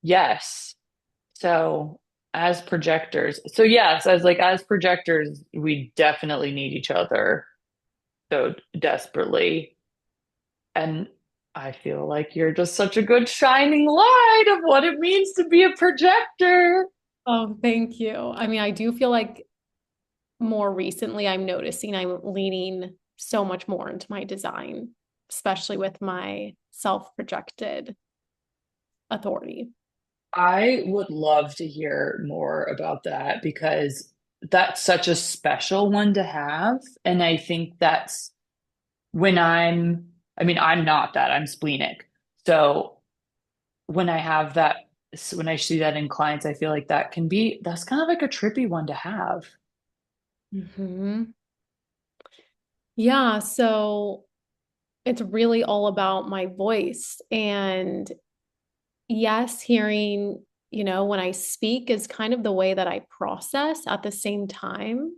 Yes. So as projectors, so yes, as projectors, we definitely need each other so desperately. And I feel like you're just such a good shining light of what it means to be a projector. Oh, thank you. I mean, I do feel like more recently I'm noticing I'm leaning so much more into my design, especially with my self-projected authority. I would love to hear more about that because that's such a special one to have. And I think that's when I mean, I'm not that, I'm splenic. So when I have that, when I see that in clients, I feel like that's kind of like a trippy one to have. Hmm. Yeah, so it's really all about my voice. And yes, hearing, when I speak is kind of the way that I process at the same time.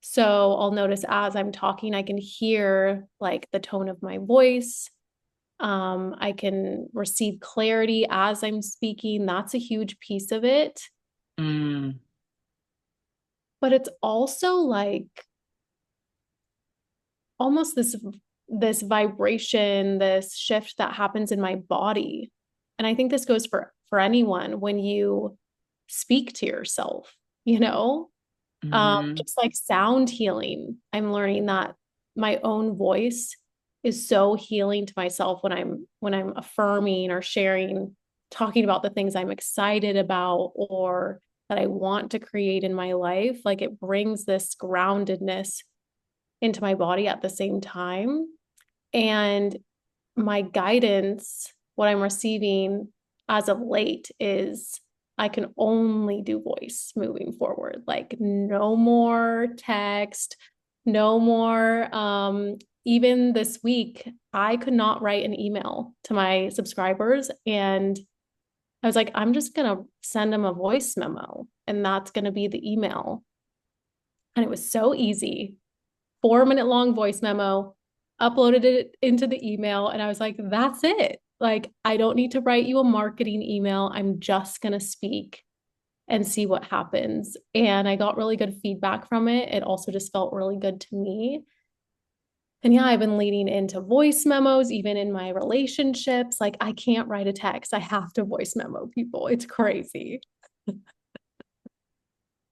So I'll notice as I'm talking, I can hear like the tone of my voice. I can receive clarity as I'm speaking. That's a huge piece of it. Mm, But it's also like almost this vibration, this shift that happens in my body. And I think this goes for anyone when you speak to yourself, you know? hmm. Just like sound healing. I'm learning that my own voice is so healing to myself when I'm affirming or sharing, talking about the things I'm excited about or that I want to create in my life. Like it brings this groundedness into my body at the same time. And my guidance, what I'm receiving as of late is I can only do voice moving forward. Like no more text, no more even this week I could not write an email to my subscribers and I was like I'm just going to send them a voice memo and that's going to be the email. And it was so easy. 4 minute long voice memo, uploaded it into the email, and I was like, that's it. Like, I don't need to write you a marketing email. I'm just going to speak and see what happens. And I got really good feedback from it. It also just felt really good to me. And yeah, I've been leading into voice memos, even in my relationships. Like, I can't write a text, I have to voice memo people. It's crazy.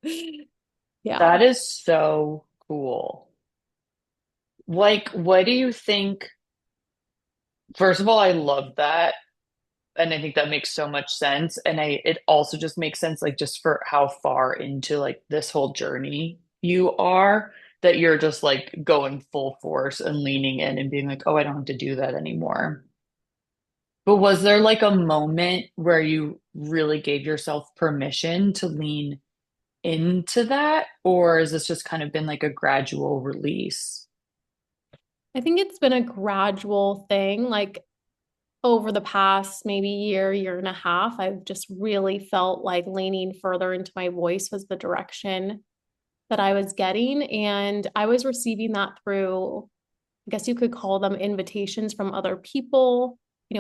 Yeah. That is so cool. Like, what do you think? First of all, I love that. And I think that makes so much sense. And it also just makes sense, like, just for how far into like this whole journey you are, that you're just like going full force and leaning in and being like, oh, I don't have to do that anymore. But was there like a moment where you really gave yourself permission to lean into that? Or has this just kind of been like a gradual release? I think it's been a gradual thing. Like, over the past maybe year and a half, I've just really felt like leaning further into my voice was the direction that I was getting. And I was receiving that through, I guess you could call them invitations from other people.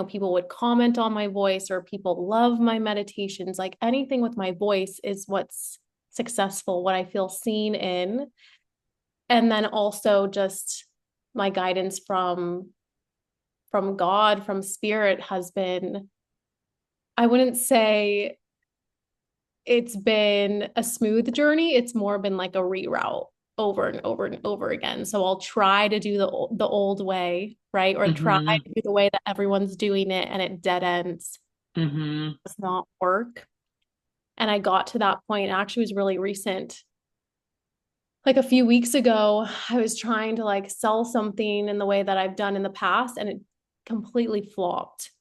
People would comment on my voice or people love my meditations. Like anything with my voice is what's successful, what I feel seen in. And then also just my guidance from God, from spirit has been, I wouldn't say it's been a smooth journey. It's more been like a reroute over and over and over again. So I'll try to do the old way, right? Or try Hmm. to do the way that everyone's doing it and it dead ends. Hmm. Does not work. And I got to that point, actually was really recent. Like a few weeks ago, I was trying to like sell something in the way that I've done in the past and it completely flopped.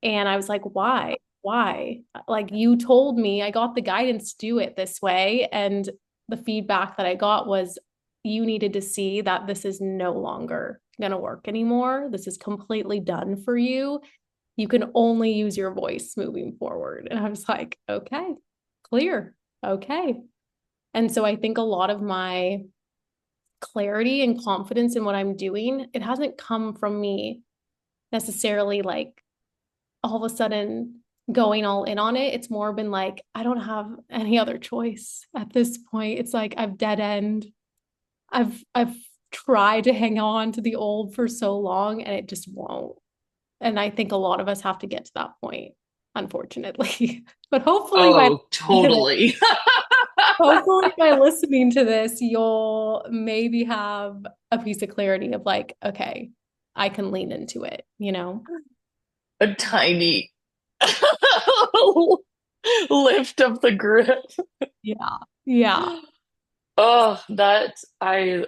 And I was like, why? Why? Like you told me, I got the guidance to do it this way. And the feedback that I got was you needed to see that this is no longer going to work anymore. This is completely done for you. You can only use your voice moving forward. And I was like, okay, clear. Okay. And so I think a lot of my clarity and confidence in what I'm doing, it hasn't come from me necessarily like all of a sudden going all in on it. It's more been like, I don't have any other choice at this point. It's like I've dead end. I've tried to hang on to the old for so long and it just won't. And I think a lot of us have to get to that point, unfortunately. But Oh, totally. hopefully by listening to this, you'll maybe have a piece of clarity of like, okay, I can lean into it, you know? A tiny lift of the grip. Yeah. Yeah. Oh, I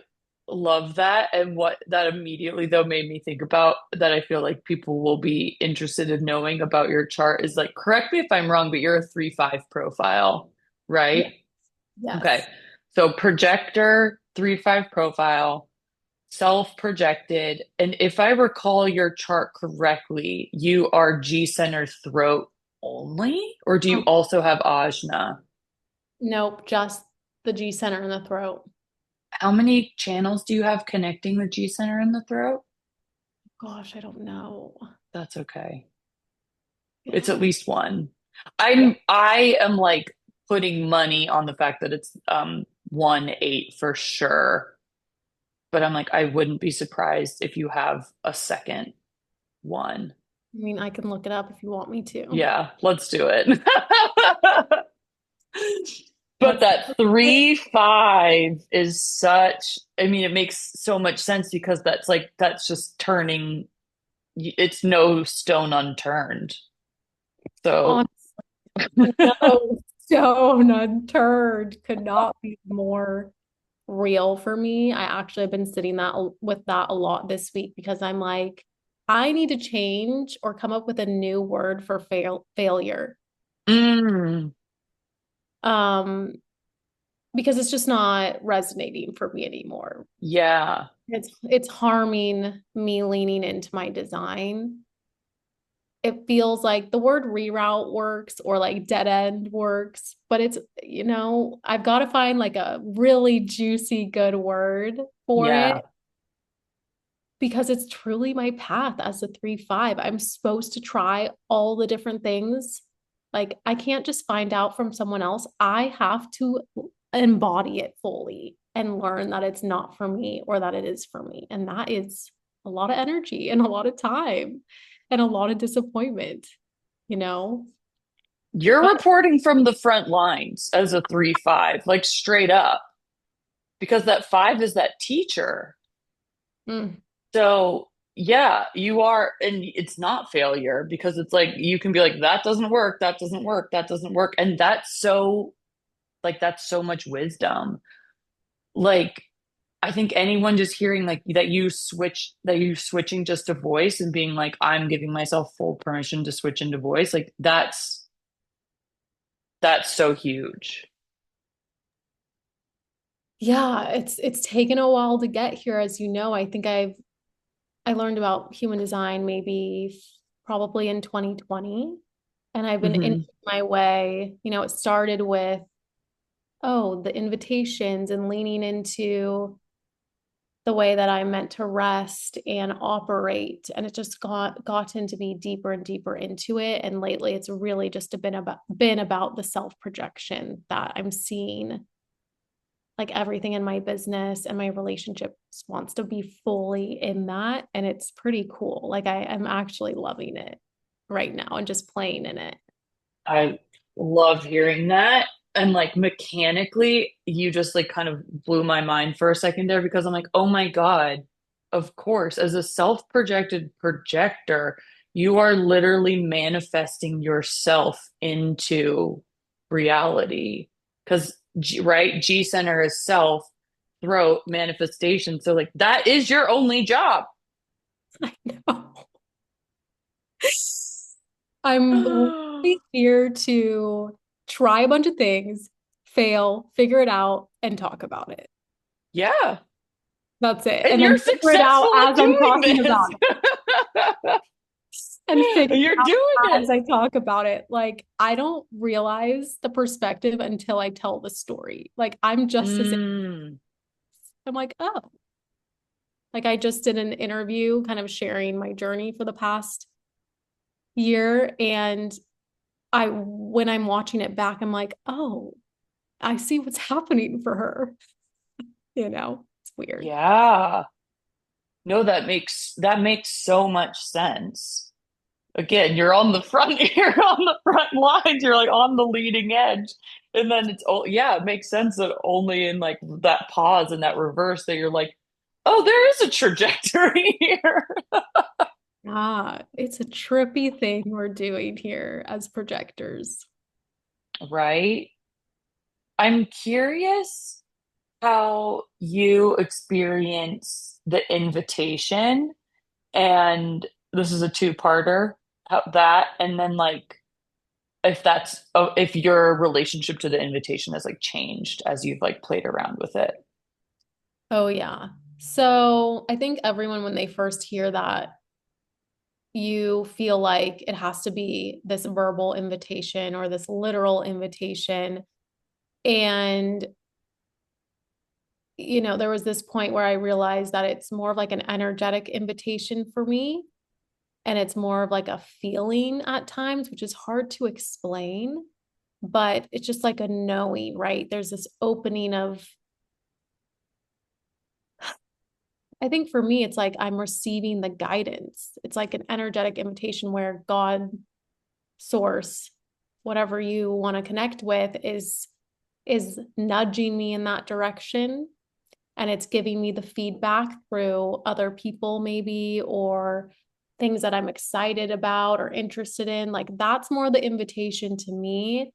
love that. And what that immediately though made me think about that I feel like people will be interested in knowing about your chart is like, correct me if I'm wrong, but you're a 3-5 profile, Yeah. right? Okay. Yes. So projector, 3-5 profile, self-projected. And if I recall your chart correctly, you are G center throat only, or do you Oh, also have ajna? nope, just the G center in the throat. How many channels do you have connecting the G center and the throat? Gosh, I don't know. That's okay. It's Yeah. at least one. Yeah. I am like putting money on the fact that it's 1-8 for sure. But I'm like, I wouldn't be surprised if you have a second one. I mean, I can look it up if you want me to. Yeah, let's do it. But Let's that 3-5 is such, I mean, it makes so much sense because that's just turning, it's no stone unturned. So, honestly, no stone unturned could not be more real for me. I actually have been sitting that with that a lot this week because I'm like, I need to change or come up with a new word for failure. mm, Um, because it's just not resonating for me anymore. yeah, It's harming me leaning into my design. It feels like the word reroute works or like dead end works, but it's, I've got to find like a really juicy good word for yeah. it because it's truly my path as a 3-5. I'm supposed to try all the different things. Like I can't just find out from someone else. I have to embody it fully and learn that it's not for me or that it is for me. And that is a lot of energy and a lot of time and a lot of disappointment, you know? You're But reporting from the front lines as a 3-5, like straight up, because that five is that teacher. mm, So, yeah, you are, and it's not failure because it's like you can be like, that doesn't work, that doesn't work, that doesn't work. And that's so much wisdom. Like, I think anyone just hearing like that you switching just to voice and being like, I'm giving myself full permission to switch into voice, like that's so huge. yeah, it's taken a while to get here, as you know. I think I learned about human design maybe probably in 2020. And I've been in Hmm. my way. It started with, oh, the invitations and leaning into the way that I'm meant to rest and operate. And it just gotten to be deeper and deeper into it. And lately it's really just been about the self-projection that I'm seeing like everything in my business and my relationships wants to be fully in that. And it's pretty cool. Like I'm actually loving it right now and just playing in it. I love hearing that. And like mechanically, you just like kind of blew my mind for a second there because I'm like, oh my God, of course, as a self-projected projector, you are literally manifesting yourself into reality. Because, right, G center is self, throat, manifestation. So, like, that is your only job. I know. I'm literally here to try a bunch of things, fail, figure it out, and talk about it. Yeah. That's it. And And you're then figure it out successful at as I'm doing talking this. about it. And figure it You're out doing as it. I talk about it. Like, I don't realize the perspective until I tell the story. Like, I'm just as, Mm, I'm like, oh, like I just did an interview kind of sharing my journey for the past year. And I when I'm watching it back, I'm like, oh, I see what's happening for her. It's weird. Yeah. No, that makes so much sense. Again, you're on the front, you're on the front lines, you're like on the leading edge. And then yeah, it makes sense that only in like that pause and that reverse that you're like, oh, there is a trajectory here. Ah, it's a trippy thing we're doing here as projectors. Right? I'm curious how you experience the invitation, and this is a two-parter, how that, and then like if your relationship to the invitation has like changed as you've like played around with it. Oh, yeah. So I think everyone, when they first hear that, you feel like it has to be this verbal invitation or this literal invitation. And, there was this point where I realized that it's more of like an energetic invitation for me. And it's more of like a feeling at times, which is hard to explain, but it's just like a knowing, right? There's this opening of, I think for me, it's like I'm receiving the guidance. It's like an energetic invitation where God, source, whatever you want to connect with is nudging me in that direction, and it's giving me the feedback through other people maybe, or things that I'm excited about or interested in. Like that's more the invitation to me.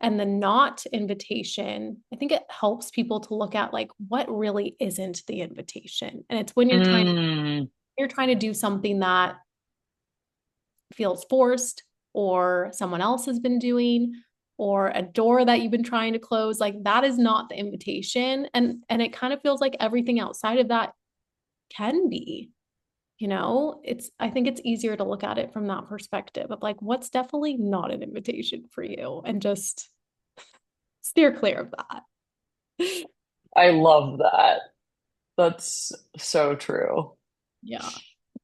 And the not invitation, I think it helps people to look at like what really isn't the invitation. And it's when Mm, you're trying to do something that feels forced, or someone else has been doing, or a door that you've been trying to close. Like that is not the invitation. And it kind of feels like everything outside of that can be. It's I think it's easier to look at it from that perspective of like what's definitely not an invitation for you, and just steer clear of that. I love that. That's so true. Yeah.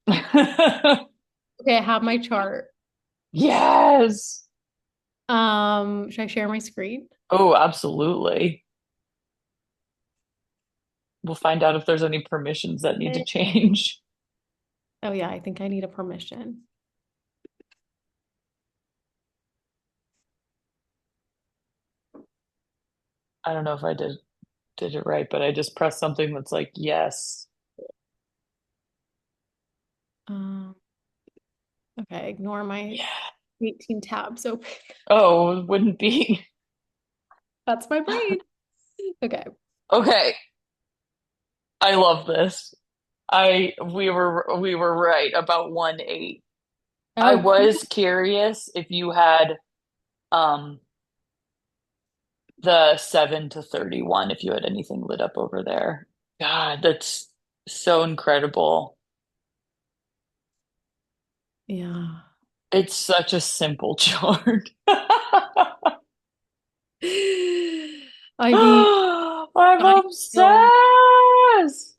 Okay, I have my chart. Yes. Should I share my screen? Oh, absolutely. We'll find out if there's any permissions that need to change. Oh yeah, I think I need a permission. I don't know if I did it right, but I just pressed something that's like yes. Um, okay, ignore my Yeah. 18 tabs open. Oh, it wouldn't be. That's my brain. Okay. Okay. I love this. We were right about 1-8. I Oh, was cool. curious if you had um the 7 to 31, if you had anything lit up over there. God, that's so incredible. Yeah. It's such a simple chart. I mean, I'm I feel obsessed.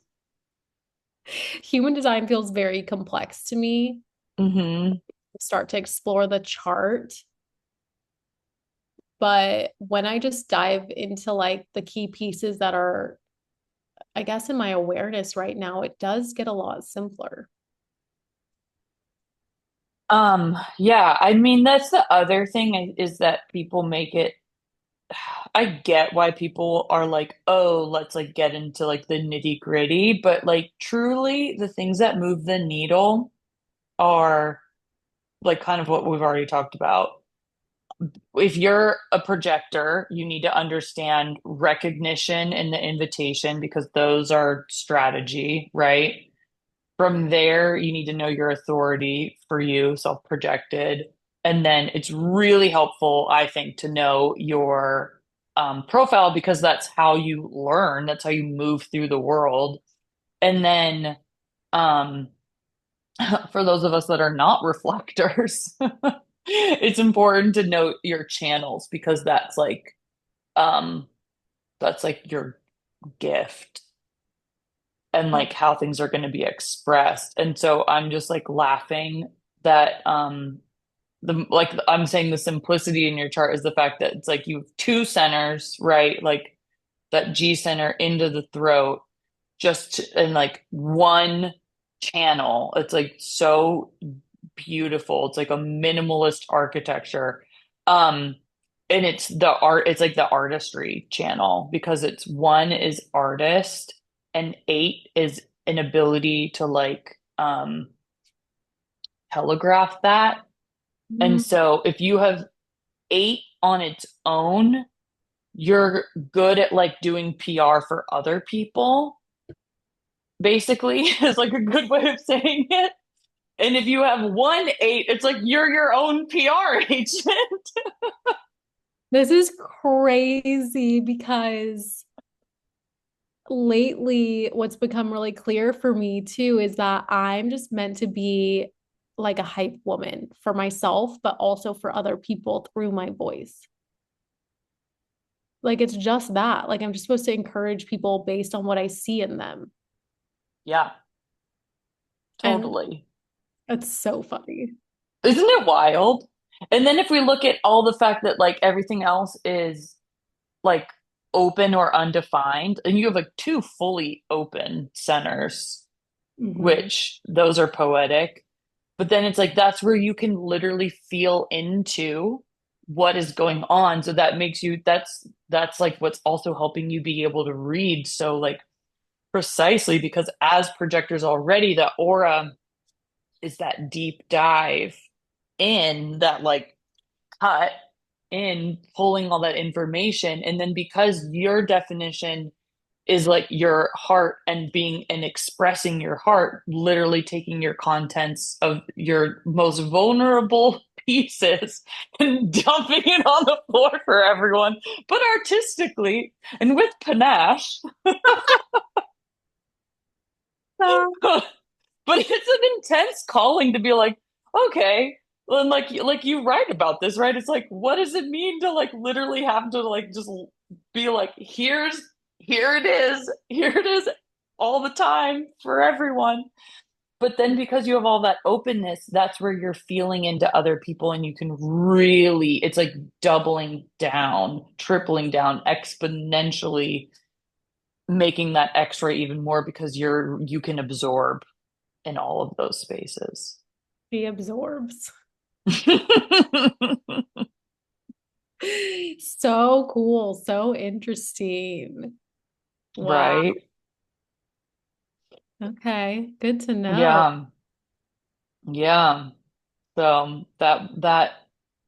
human design feels very complex to me. Hmm. Start to explore the chart, but when I just dive into like the key pieces that are, I guess, in my awareness right now, it does get a lot simpler. Yeah, I mean, that's the other thing is that people make it. I get why people are like, oh, let's like get into like the nitty gritty, but like truly the things that move the needle are like kind of what we've already talked about. If you're a projector, you need to understand recognition and the invitation because those are strategy, right? From there, you need to know your authority for you, self-projected. And then it's really helpful, I think, to know your profile because that's how you learn, that's how you move through the world. And then um, for those of us that are not reflectors, it's important to note your channels because um, that's like your gift and Oh, like how things are going to be expressed. And so I'm just like laughing that like I'm saying the simplicity in your chart is the fact that it's like you have two centers, right? Like that G center into the throat, in like one channel. It's like so beautiful. It's like a minimalist architecture. Um, and it's like the artistry channel because it's one is artist and eight is an ability to like telegraph that. And Mm. so if you have eight on its own, you're good at like doing PR for other people, basically, is like a good way of saying it. And if you have one eight, it's like you're your own PR agent. This is crazy because lately what's become really clear for me too is that I'm just meant to be like a hype woman for myself, but also for other people through my voice. Like it's just that. Like I'm just supposed to encourage people based on what I see in them. Yeah, And totally. it's so funny. Isn't it wild? And then if we look at all the fact that like everything else is like open or undefined, and you have like two fully open centers, Hmm. which those are poetic. But then it's like that's where you can literally feel into what is going on. So that makes you that's like what's also helping you be able to read so like precisely because as projectors already, the aura is that deep dive in that like cut in pulling all that information. And then because your definition is like your heart and being and expressing your heart, literally taking your contents of your most vulnerable pieces and dumping it on the floor for everyone, but artistically and with panache. But it's an intense calling to be like, okay, well, and like you write about this, right? It's like, what does it mean to like literally have to like just be like, here it is all the time for everyone. But then because you have all that openness, that's where you're feeling into other people and you can really, it's like doubling down, tripling down, exponentially making that x-ray even more because you can absorb in all of those spaces. She absorbs. So cool, so interesting. Wow. Right? Okay, good to know. Yeah. Yeah. So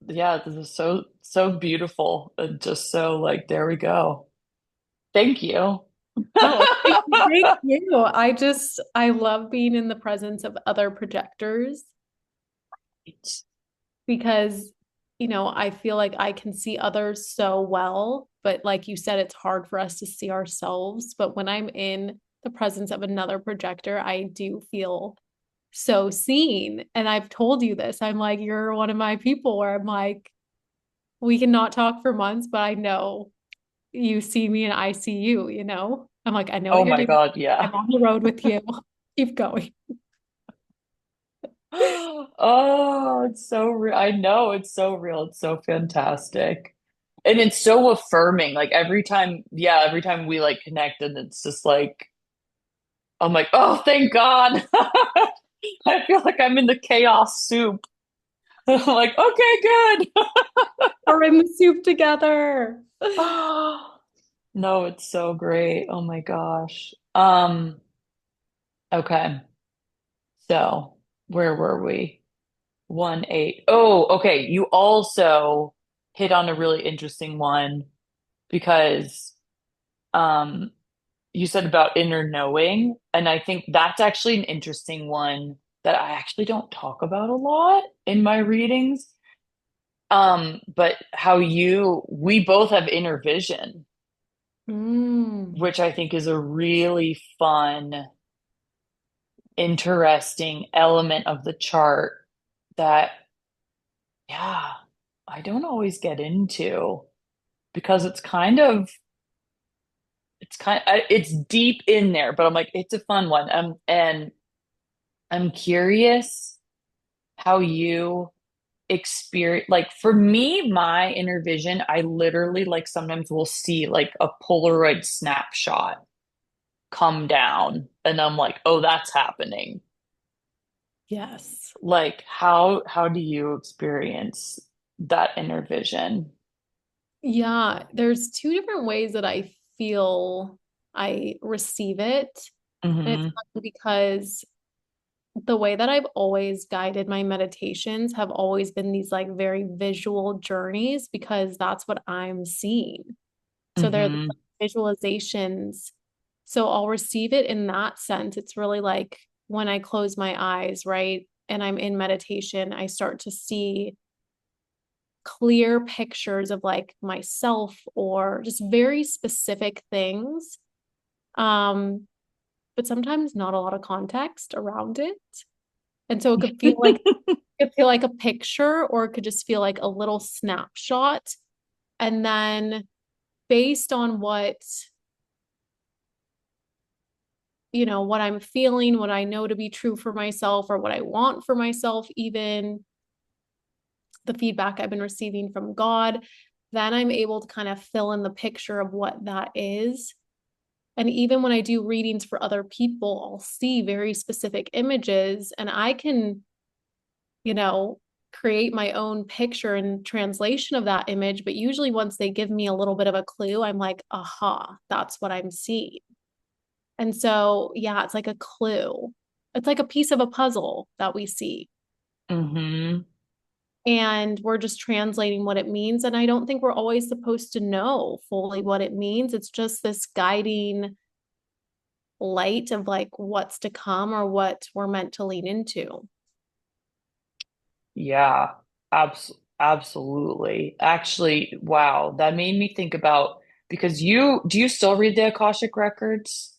yeah, this is so beautiful. And just so like there we go. Thank you. Oh, thank you. I love being in the presence of other projectors because, I feel like I can see others so well, but like you said, it's hard for us to see ourselves. But when I'm in the presence of another projector, I do feel so seen. And I've told you this. I'm like, you're one of my people where I'm like, we can not talk for months, but I know you see me and I see you. I'm like, I know what Oh you're my doing. God, yeah. I'm on the road with you. Keep going. Oh, it's so real. I know it's so real. It's so fantastic. And it's so affirming. Like every time we like connect and it's just like I'm like, oh, thank God. I feel like I'm in the chaos soup. I'm like, okay, good. We're in the soup together. No, it's so great. Oh my gosh. Okay. So where were we? 1-8. Oh, okay. You also hit on a really interesting one because um you said about inner knowing, and I think that's actually an interesting one that I actually don't talk about a lot in my readings. But how we both have inner vision, Mm. which I think is a really fun, interesting element of the chart that, yeah, I don't always get into because it's deep in there, but I'm like, it's a fun one. And I'm curious how you experience, like for me, my inner vision, I literally like sometimes will see like a Polaroid snapshot come down and I'm like, oh, that's happening. Yes. Like how do you experience that inner vision? Yeah, there's two different ways that I feel I receive it. And it's Hmm. funny because the way that I've always guided my meditations have always been these like very visual journeys because that's what I'm seeing. So they're Hmm. visualizations. So I'll receive it in that sense. It's really like when I close my eyes, right? And I'm in meditation, I start to see clear pictures of like myself or just very specific things. Um, but sometimes not a lot of context around it. And so it could feel like a picture or it could just feel like a little snapshot. And then based on what I'm feeling, what I know to be true for myself or what I want for myself, even the feedback I've been receiving from God, then I'm able to kind of fill in the picture of what that is. And even when I do readings for other people, I'll see very specific images and I can, you know, create my own picture and translation of that image. But usually, once they give me a little bit of a clue, I'm like, aha, that's what I'm seeing. And so, yeah, it's like a clue. It's like a piece of a puzzle that we see. Hmm. And we're just translating what it means. And I don't think we're always supposed to know fully what it means. It's just this guiding light of like what's to come or what we're meant to lean into. Yeah, absolutely. Actually, wow, that made me think about because you do you still read the Akashic records?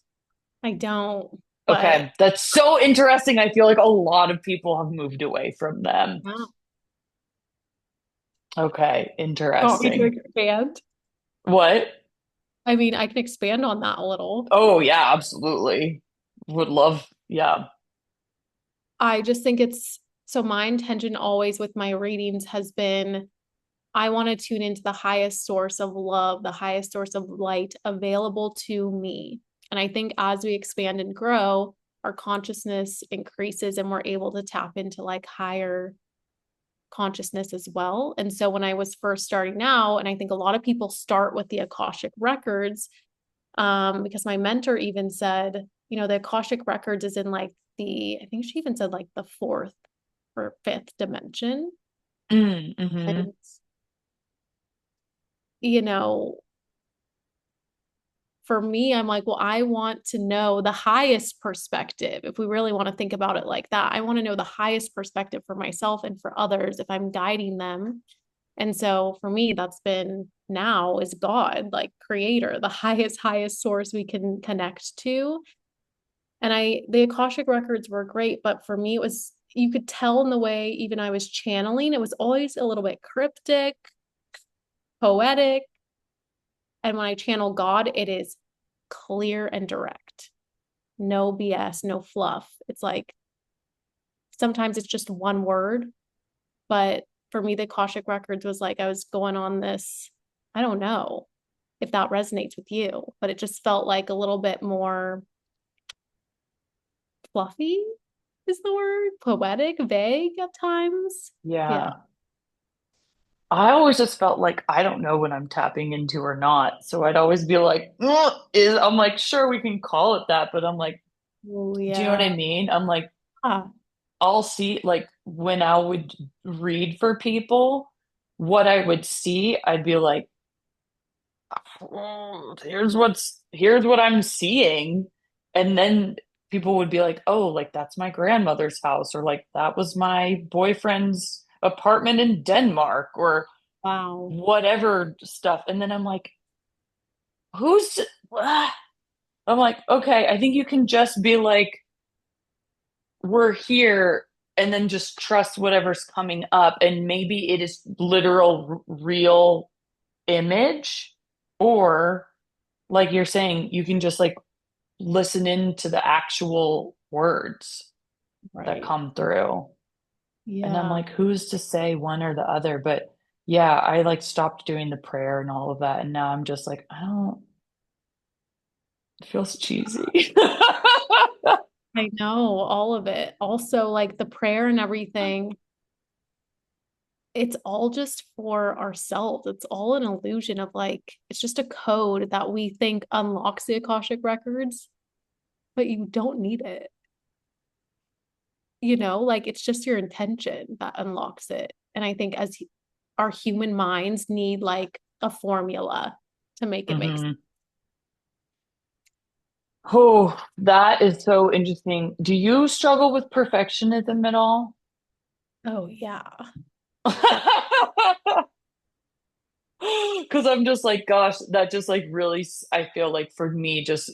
I don't, but Okay, that's so interesting. I feel like a lot of people have moved away from them. wow. Okay, Want me to interesting. expand? What? I mean, I can expand on that a little. Oh, yeah, absolutely. Would love, yeah. I just think it's so my intention always with my readings has been I want to tune into the highest source of love, the highest source of light available to me. And I think as we expand and grow, our consciousness increases and we're able to tap into like higher consciousness as well. And so when I was first starting out, and I think a lot of people start with the Akashic records, because my mentor even said, the Akashic records is in like I think she even said like the fourth or fifth dimension. Mm-hmm. And, you know, for me, I'm like, well, I want to know the highest perspective. If we really want to think about it like that, I want to know the highest perspective for myself and for others if I'm guiding them. And so for me, that's been now is God, like creator, the highest source we can connect to. And the Akashic records were great, but for me, it was, you could tell in the way even I was channeling, it was always a little bit cryptic, poetic. And when I channel God, it is clear and direct. No BS, no fluff. It's like sometimes it's just one word, but for me, the Akashic Records was like I was going on this, I don't know if that resonates with you, but it just felt like a little bit more fluffy is the word, poetic, vague at times. Yeah. Yeah. I always just felt like I don't know what I'm tapping into or not. So I'd always be like, I'm like, sure, we can call it that, but I'm like, Oh, do you know what I yeah. mean? I'm like, Ah, I'll see like when I would read for people, what I would see, I'd be like, oh, here's what I'm seeing. And then people would be like, oh, like that's my grandmother's house, or like that was my boyfriend's apartment in Denmark, or wow. whatever stuff. And then I'm like, who's ah. I'm like, okay, I think you can just be like, we're here and then just trust whatever's coming up. And maybe it is literal, real image, or like you're saying, you can just like listen into the actual words that Right. come through. And I'm Yeah. like, who's to say one or the other? But yeah, I like stopped doing the prayer and all of that. And now I'm just like, I don't, it feels cheesy. I know all of it. Also, like the prayer and everything, it's all just for ourselves. It's all an illusion of like, it's just a code that we think unlocks the Akashic records, but you don't need it. Like it's just your intention that unlocks it. And I think as our human minds need like a formula to make it make sense. hmm Oh, that is so interesting. Do you struggle with perfectionism at all? Oh, yeah. That, Because I'm just like, gosh, that just like really, I feel like for me, just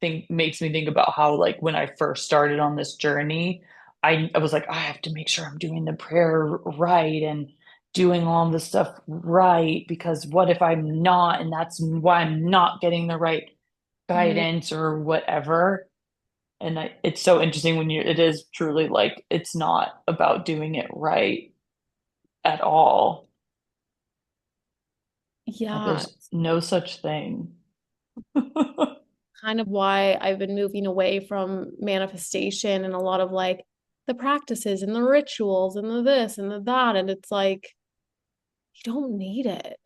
think makes me think about how like when I first started on this journey, I was like, I have to make sure I'm doing the prayer right and doing all the stuff right because what if I'm not, and that's why I'm not getting the right Mhm. guidance or whatever. And it's so interesting when it is truly like it's not about doing it right at all. Like Yeah, there's no such thing. kind of why I've been moving away from manifestation and a lot of like the practices and the rituals and the this and the that. And it's like, you don't need it.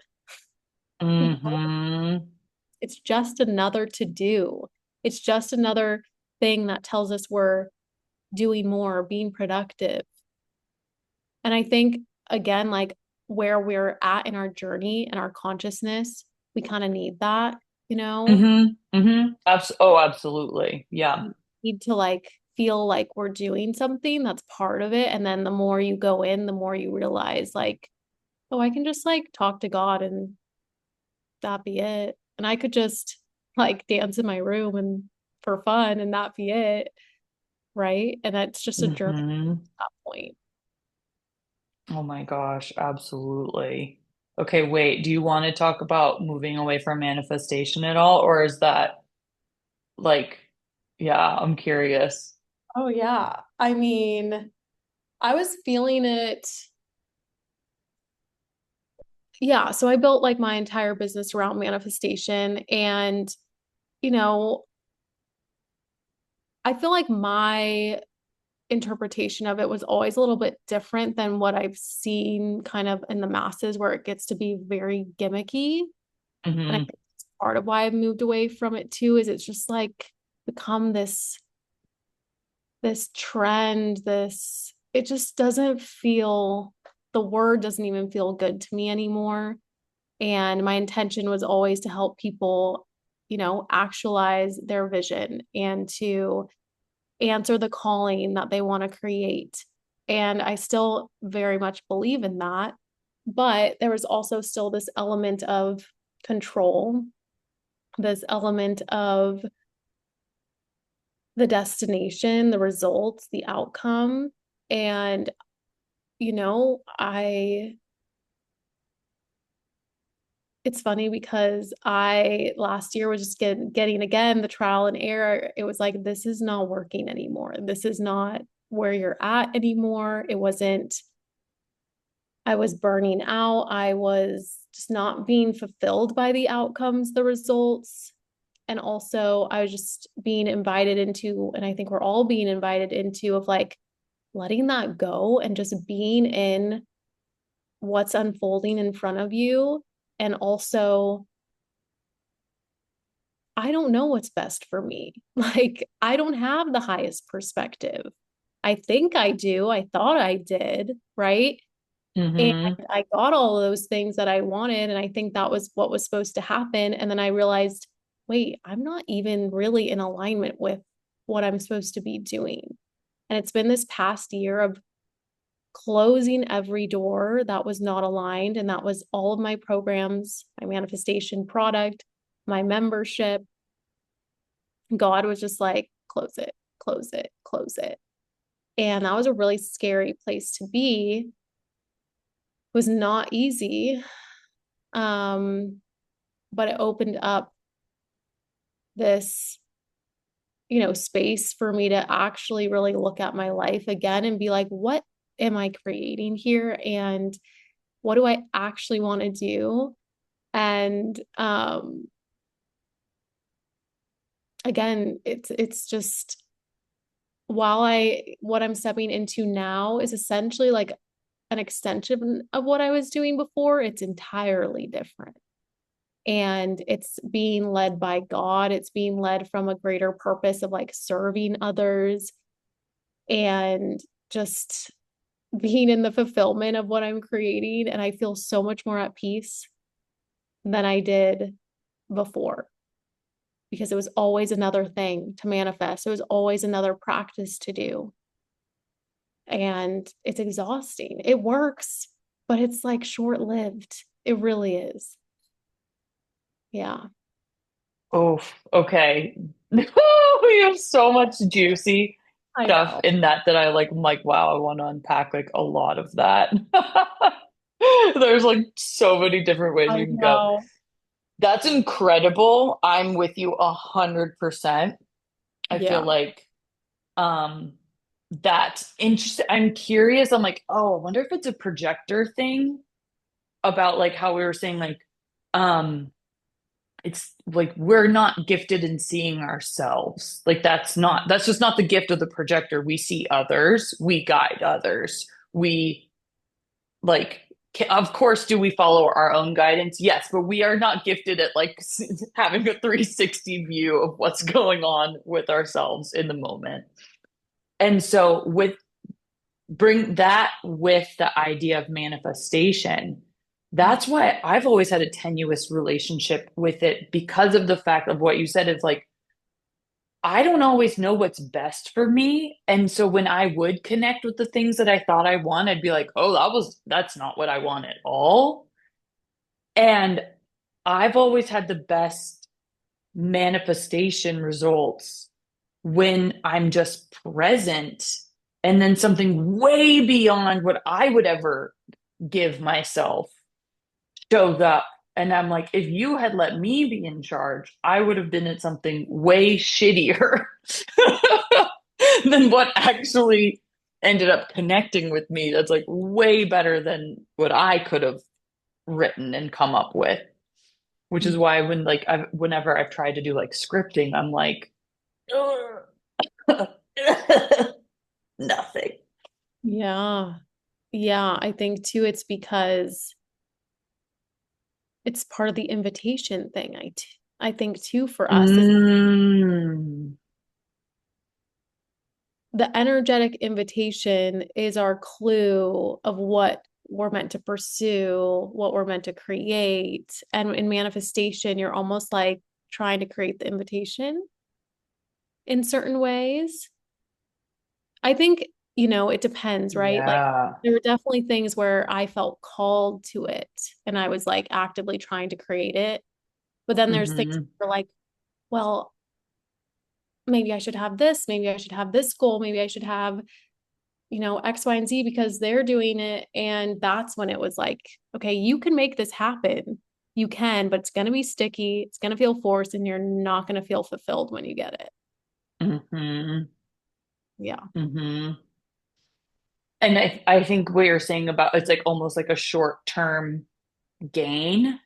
You know, hmm it's just another to do. It's just another thing that tells us we're doing more, being productive. And I think, again, like where we're at in our journey and our consciousness, we kind of need that, you know? Oh, absolutely. Yeah. We need to like feel like we're doing something that's part of it. And then the more you go in, the more you realize, like, oh, I can just like talk to God and that be it. And I could just like dance in my room and for fun and that be it. Right. And that's just a journey hmm at that point. Oh my gosh, absolutely. Okay, wait, do you want to talk about moving away from manifestation at all, or is that like, yeah, I'm curious. Oh, yeah. I mean, I was feeling it. Yeah. So I built like my entire business around manifestation. And, you know, I feel like my interpretation of it was always a little bit different than what I've seen kind of in the masses, where it gets to be very gimmicky. And I hmm think that's part of why I've moved away from it too, is it's just like become this trend, it just doesn't feel, the word doesn't even feel good to me anymore. And my intention was always to help people, actualize their vision and to answer the calling that they want to create. And I still very much believe in that. But there was also still this element of control, this element of the destination, the results, the outcome. And, it's funny because I last year was just getting again the trial and error. It was like, this is not working anymore. This is not where you're at anymore. It wasn't, I was burning out. I was just not being fulfilled by the outcomes, the results. And also, I was just being invited into, and I think we're all being invited into, of like letting that go and just being in what's unfolding in front of you. And also, I don't know what's best for me. Like, I don't have the highest perspective. I think I do. I thought I did, right? And hmm I got all of those things that I wanted. And I think that was what was supposed to happen. And then I realized, wait, I'm not even really in alignment with what I'm supposed to be doing. And it's been this past year of closing every door that was not aligned. And that was all of my programs, my manifestation product, my membership. God was just like, close it, close it, close it. And that was a really scary place to be. It was not easy. Um, but it opened up this, space for me to actually really look at my life again and be like, what? am I creating here? And what do I actually want to do? And again, it's just while I what I'm stepping into now is essentially like an extension of what I was doing before, it's entirely different. And it's being led by God, it's being led from a greater purpose of like serving others and just being in the fulfillment of what I'm creating. And I feel so much more at peace than I did before because it was always another thing to manifest. It was always another practice to do. And it's exhausting. It works, but it's like short lived. It really is. Yeah. Oh, okay. We have so much juicy I stuff know. in that that I'm like, wow, I want to unpack like a lot of that. There's like so many different ways I we can go. know. That's incredible. I'm with you 100%. I feel Yeah. like um that's interesting. I'm curious. I'm like, oh, I wonder if it's a projector thing about like how we were saying like um it's like we're not gifted in seeing ourselves. Like that's just not the gift of the projector. We see others, we guide others. We like of course do we follow our own guidance? Yes, but we are not gifted at like having a 360 view of what's going on with ourselves in the moment. And so with bring that with the idea of manifestation. That's why I've always had a tenuous relationship with it because of the fact of what you said is like, I don't always know what's best for me. And so when I would connect with the things that I thought I want, I'd be like, oh, that's not what I want at all. And I've always had the best manifestation results when I'm just present and then something way beyond what I would ever give myself shows up. And I'm like, if you had let me be in charge, I would have been at something way shittier than what actually ended up connecting with me. That's like way better than what I could have written and come up with. Which is why whenever I've tried to do like scripting, I'm like, nothing. Yeah. Yeah. I think too, it's because it's part of the invitation thing. I think too for us is Mm, the energetic invitation is our clue of what we're meant to pursue, what we're meant to create. And in manifestation, you're almost like trying to create the invitation in certain ways. I think, it depends, right? Like yeah. there were definitely things where I felt called to it and I was like actively trying to create it. But then there's things Hmm. where like, well, maybe I should have this, maybe I should have this goal, maybe I should have, X, Y, and Z because they're doing it. And that's when it was like, okay, you can make this happen. You can, but it's going to be sticky. It's going to feel forced and you're not going to feel fulfilled when you get it. Hmm. Yeah. Hmm. And I think what you're saying about it's like almost like a short-term gain.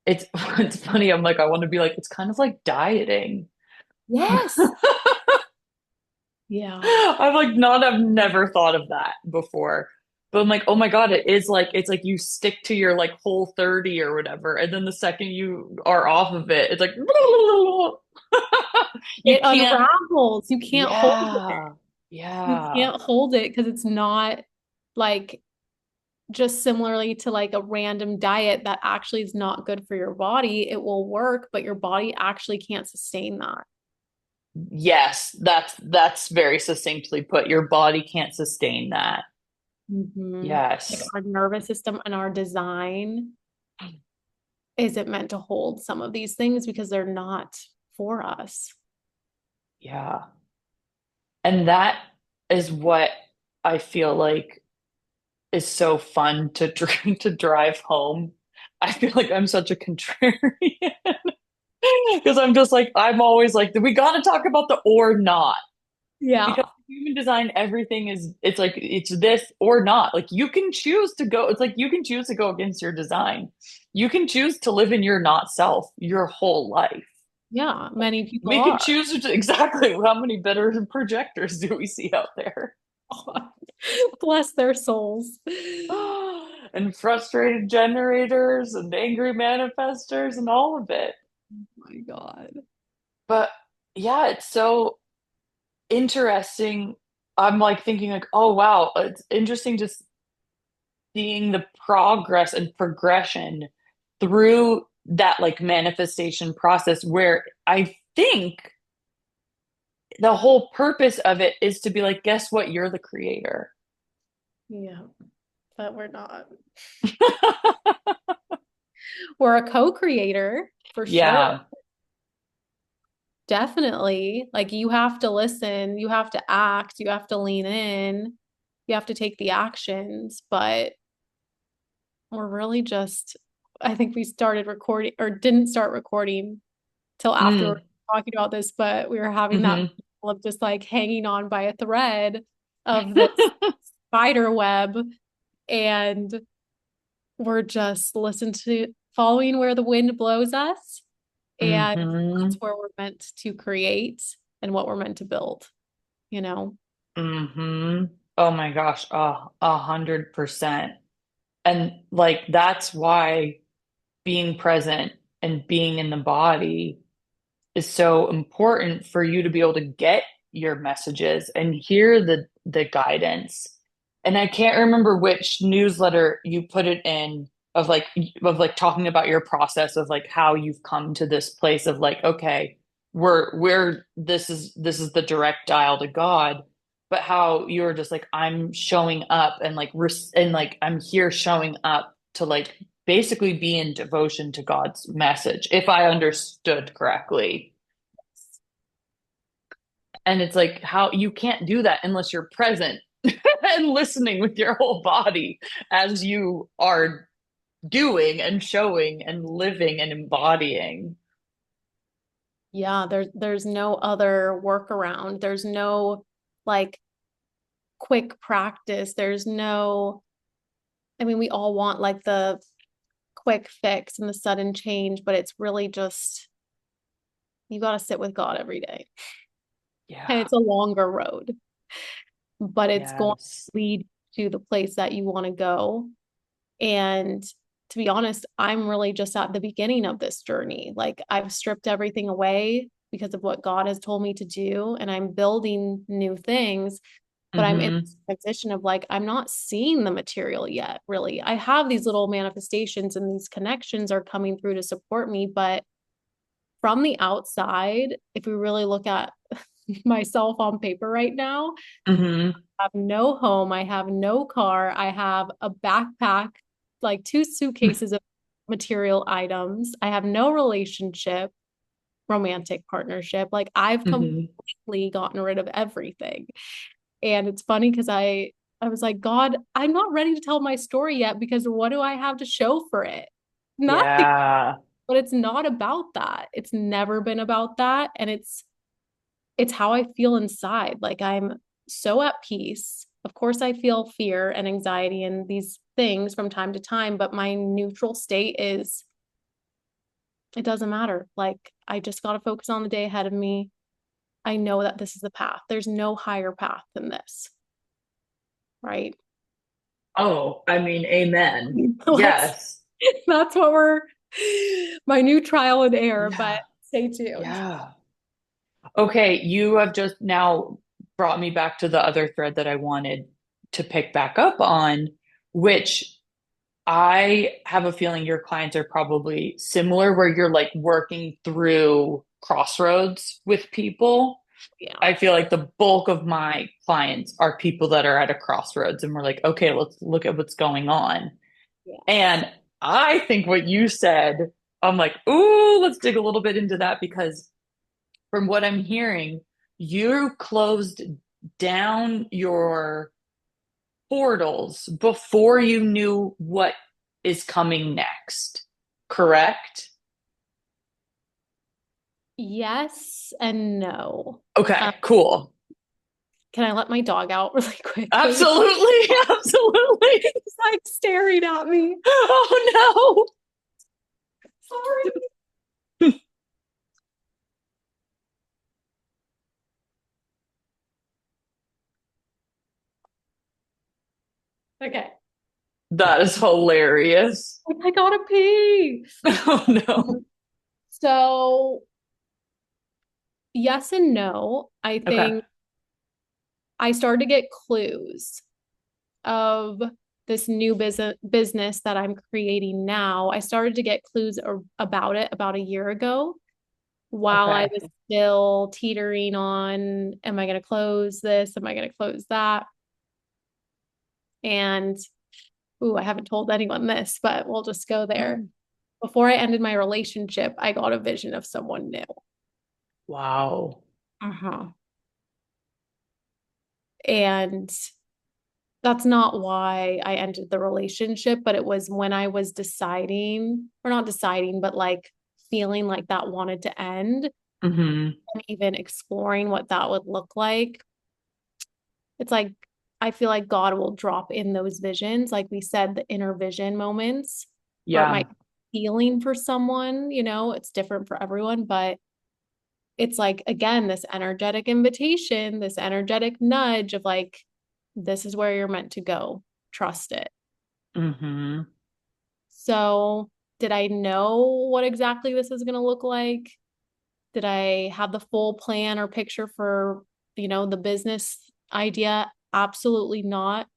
It's it's funny. I'm like, I want to be like, it's kind of like dieting. Yes. Yeah. I've never thought of that before. But I'm like, oh my God, it's like you stick to your like whole 30 or whatever. And then the second you are off of it, it's like you It can't, unravels. You can't hold it. yeah, You yeah. can't hold it because it's not like just similarly to like a random diet that actually is not good for your body. It will work, but your body actually can't sustain that. Yes, that's very succinctly put. Your body can't sustain that. Like Yes. our nervous system and our design isn't meant to hold some of these things because they're not for us. Yeah. And that is what I feel like is so fun to to drive home. I feel like I'm such a contrarian because I'm just like I'm always like we got to talk about the or not. Yeah. Because human design, everything is, it's like, it's this or not. Like you can choose to go, it's like you can choose to go against your design. You can choose to live in your not self your whole life. Yeah. Many people We could are. choose to, exactly how many better projectors do we see out there? Bless their souls. And frustrated generators and angry manifestors and all of it. My God. But yeah, it's so interesting. I'm like thinking like, oh wow, it's interesting just seeing the progress and progression through that like manifestation process where I think the whole purpose of it is to be like, guess what? You're the creator. Yeah. But we're not. We're a co-creator for sure. Yeah. Definitely. Like you have to listen, you have to act, you have to lean in, you have to take the actions, but we're really just, I think we started recording or didn't start recording till after we were Mm. talking about this, but we were having that Hmm. of just like hanging on by a thread of this spider web, and we're just listening to following where the wind blows us, and that's Hmm. where we're meant to create and what we're meant to build, you know? Hmm. Oh my gosh, 100%. And like that's why being present and being in the body is so important for you to be able to get your messages and hear the guidance. And I can't remember which newsletter you put it in of like talking about your process of like how you've come to this place of like, okay, we're this is the direct dial to God, but how you're just like, I'm showing up and like and like I'm here showing up to like basically be in devotion to God's message, if I understood correctly. And it's like how you can't do that unless you're present and listening with your whole body as you are doing and showing and living and embodying. Yeah, there's no other workaround. There's no like quick practice. There's no, I mean, we all want like the quick fix and the sudden change, but it's really just you got to sit with God every day. And Yeah. it's a longer road, but it's going Yes. to lead to the place that you want to go. And to be honest, I'm really just at the beginning of this journey. Like I've stripped everything away because of what God has told me to do, and I'm building new things. But I'm in Hmm. this position of like, I'm not seeing the material yet, really. I have these little manifestations and these connections are coming through to support me. But from the outside, if we really look at myself on paper right now, Hmm. I have no home, I have no car, I have a backpack, like two suitcases of material items. I have no relationship, romantic partnership. Like I've Hmm. completely gotten rid of everything. And it's funny because I was like, God, I'm not ready to tell my story yet because what do I have to show for it? Nothing. Yeah. But it's not about that. It's never been about that. And it's how I feel inside. Like I'm so at peace. Of course, I feel fear and anxiety and these things from time to time, but my neutral state is it doesn't matter. Like I just got to focus on the day ahead of me. I know that this is the path. There's no higher path than this, right? Oh, I mean, amen. Let's Yes. that's what we're my new trial and error, but Yeah. stay tuned. Yeah. Okay, you have just now brought me back to the other thread that I wanted to pick back up on, which I have a feeling your clients are probably similar, where you're like working through crossroads with people. Yeah. I feel like the bulk of my clients are people that are at a crossroads and we're like, okay, let's look at what's going on. Yes. And I think what you said, I'm like, ooh, let's dig a little bit into that because from what I'm hearing, you closed down your portals before you knew what is coming next, correct? Yes and no. Okay, Um, cool. Can I let my dog out really quick, please? Absolutely, absolutely. He's like staring at me. Oh Sorry. no. Okay. That is hilarious. I gotta pee. Oh no. So, yes and no. I Okay. think I started to get clues of this new business that I'm creating now. I started to get clues about it about a year ago while I Okay. was still teetering on, am I going to close this? Am I going to close that? And, ooh, I haven't told anyone this, but we'll just go there. Before I ended my relationship, I got a vision of someone new. Wow. Uh-huh. And that's not why I ended the relationship, but it was when I was deciding, or not deciding, but like feeling like that wanted to end Hmm. and even exploring what that would look like. It's like I feel like God will drop in those visions, like we said, the inner vision moments where it Yeah. might be healing for someone, it's different for everyone, but it's like again, this energetic invitation, this energetic nudge of like, this is where you're meant to go. Trust it. Hmm. So, did I know what exactly this is going to look like? Did I have the full plan or picture for, the business idea? Absolutely not.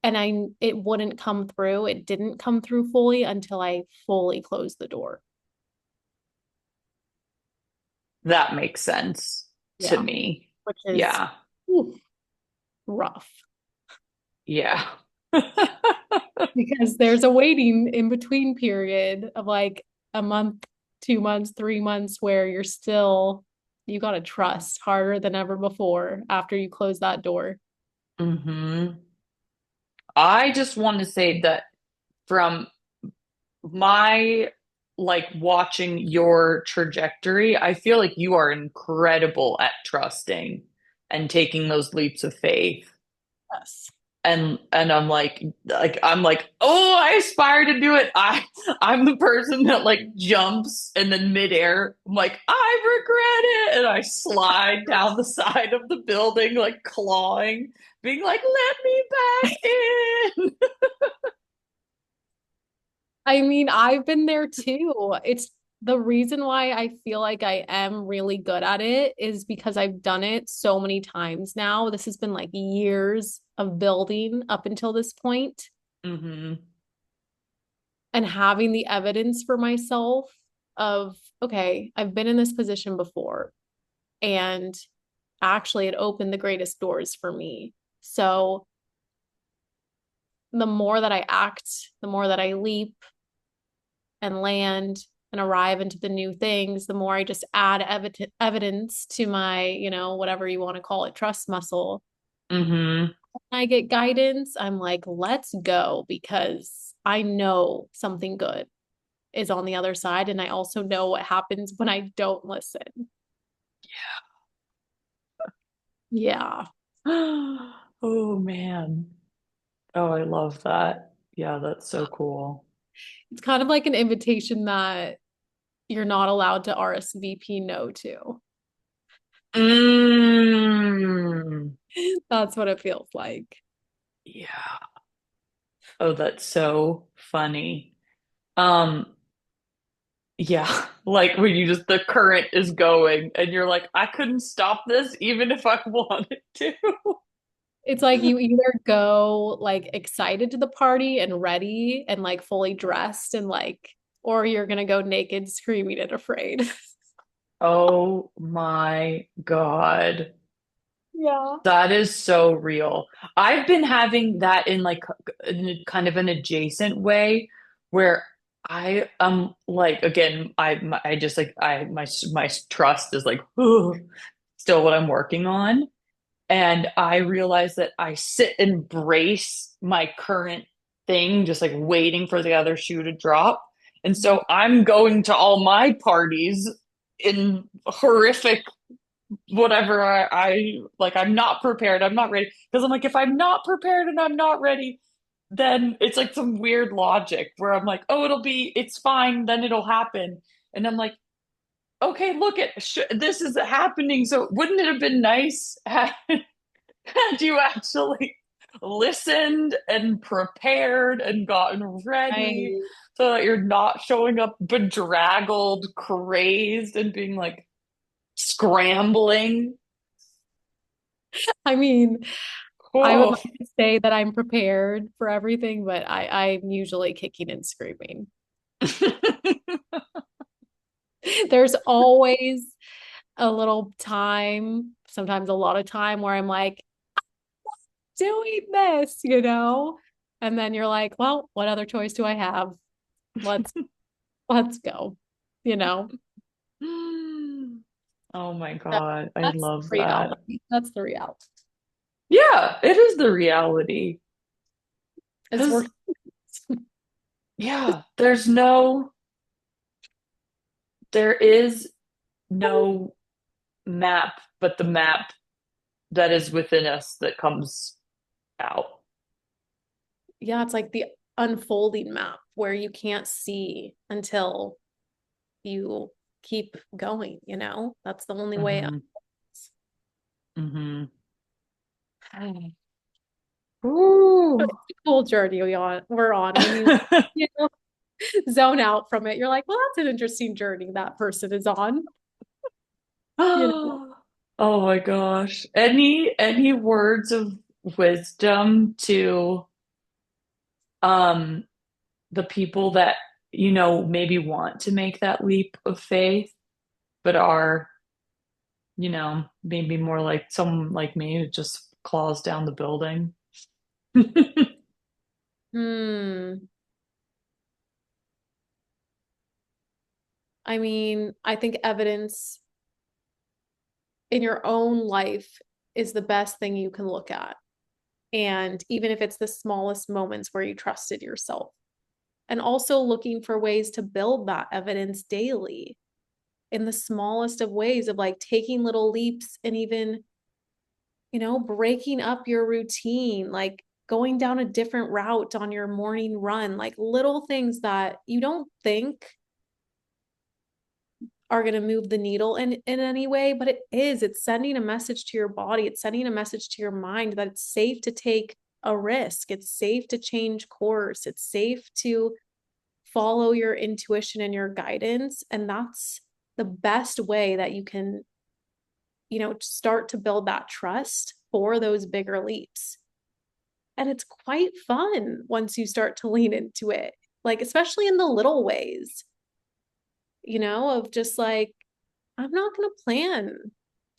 And it wouldn't come through. It didn't come through fully until I fully closed the door. That makes sense to Yeah, me. which is Yeah. oof, rough Yeah. because there's a waiting in between period of like a month, 2 months, 3 months where you got to trust harder than ever before after you close that door. Hmm. I just want to say that from my watching your trajectory, I feel like you are incredible at trusting and taking those leaps of faith. Yes. And I'm like, oh, I aspire to do it. I'm the person that like jumps and then midair, I'm like, I regret it. And I slide down the side of the building, like clawing, being like, let me back in. I mean, I've been there too. It's the reason why I feel like I am really good at it is because I've done it so many times now. This has been like years of building up until this point Hmm. and having the evidence for myself of, okay, I've been in this position before and actually it opened the greatest doors for me. So the more that I act, the more that I leap, and land and arrive into the new things, the more I just add evidence to my, whatever you want to call it, trust muscle. Hmm. When I get guidance, I'm like, let's go because I know something good is on the other side. And I also know what happens when I don't listen. Yeah. Oh man. Oh, I love that. Yeah, that's so cool. It's kind of like an invitation that you're not allowed to RSVP no to. Mm. That's what it feels like. Yeah. Oh, that's so funny. Um, yeah, like when you just the current is going and you're like, I couldn't stop this even if I wanted to. It's like you either go like excited to the party and ready and like fully dressed and like, or you're gonna go naked, screaming and afraid. Oh my God. Yeah. That is so real. I've been having that in like in a kind of an adjacent way where I like again I just like I my trust is like still what I'm working on. And I realize that I sit and brace my current thing, just like waiting for the other shoe to drop. And so I'm going to all my parties in horrific whatever I like, I'm not prepared, I'm not ready. Because I'm like, if I'm not prepared and I'm not ready, then it's like some weird logic where I'm like, oh, it's fine, then it'll happen. And I'm like, okay, look at this is happening. So wouldn't it have been nice had you actually listened and prepared and gotten ready Right. so that you're not showing up bedraggled, crazed, and being like scrambling? I mean, I would Oh. like to say that I'm prepared for everything, but I'm usually kicking and screaming. There's always a little time, sometimes a lot of time where I'm like, doing this, you know? And then you're like, well, what other choice do I have? Let's let's go, you know? Oh my That- God, I That's love the that. reality. That's the reality. Yeah, it is the reality. It's Because, working. yeah, there is no map, but the map that is within us that comes out. Yeah, it's like the unfolding map where you can't see until you keep going, you know? That's the only way. Hmm. Hmm. Ooh. It's a cool journey we're on when you know, zone out from it. You're like, well, that's an interesting journey that person is on, you know? Oh my gosh. Any words of wisdom to um the people that, maybe want to make that leap of faith, but are, maybe more like someone like me who just claws down the building? Hmm. I mean, I think evidence in your own life is the best thing you can look at. And even if it's the smallest moments where you trusted yourself, and also looking for ways to build that evidence daily in the smallest of ways of like taking little leaps and even, breaking up your routine, like going down a different route on your morning run, like little things that you don't think are going to move the needle in any way, but it is. It's sending a message to your body. It's sending a message to your mind that it's safe to take a risk. It's safe to change course. It's safe to follow your intuition and your guidance. And that's the best way that you can, start to build that trust for those bigger leaps. And it's quite fun once you start to lean into it, like, especially in the little ways, of just like, I'm not going to plan,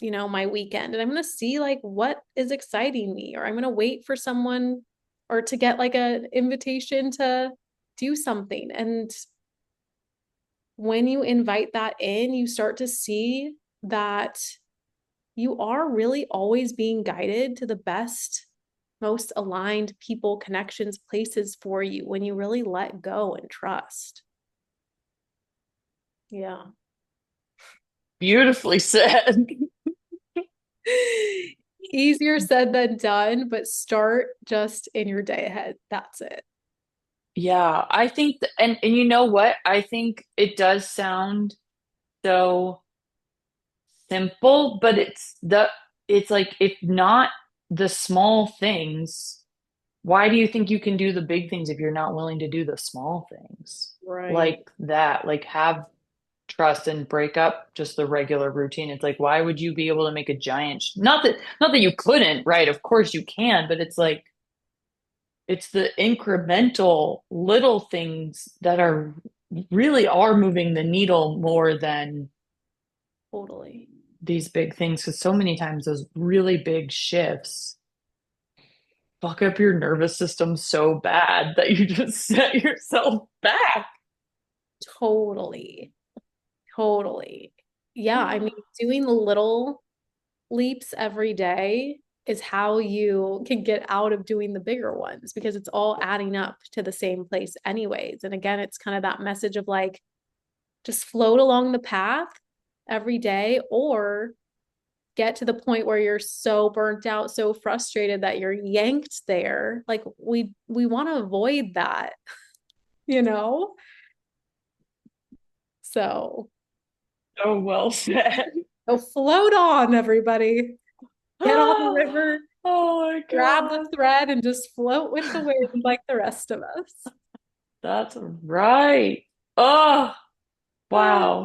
my weekend and I'm going to see like what is exciting me, or I'm going to wait for someone or to get like an invitation to do something. And when you invite that in, you start to see that you are really always being guided to the best, most aligned people, connections, places for you when you really let go and trust. Yeah. Beautifully said. Easier said than done, but start just in your day ahead. That's it. Yeah, I think and you know what? I think it does sound so simple, but it's like, if not the small things, why do you think you can do the big things if you're not willing to do the small things? Right. Like that, like have trust and break up just the regular routine. It's like, why would you be able to make a giant not that you couldn't, right? Of course you can, but it's like it's the incremental little things that are moving the needle more than Totally. these big things, because so many times those really big shifts fuck up your nervous system so bad that you just set yourself back. Totally. Totally. Yeah. I mean, doing the little leaps every day is how you can get out of doing the bigger ones because it's all adding up to the same place, anyways. And again, it's kind of that message of like, just float along the path every day, or get to the point where you're so burnt out, so frustrated that you're yanked there. Like we want to avoid that, you know? So So well said. so float on, everybody. Get on the river, Oh my grab the God. thread, and just float with the wind like the rest of us. That's right. Oh, wow.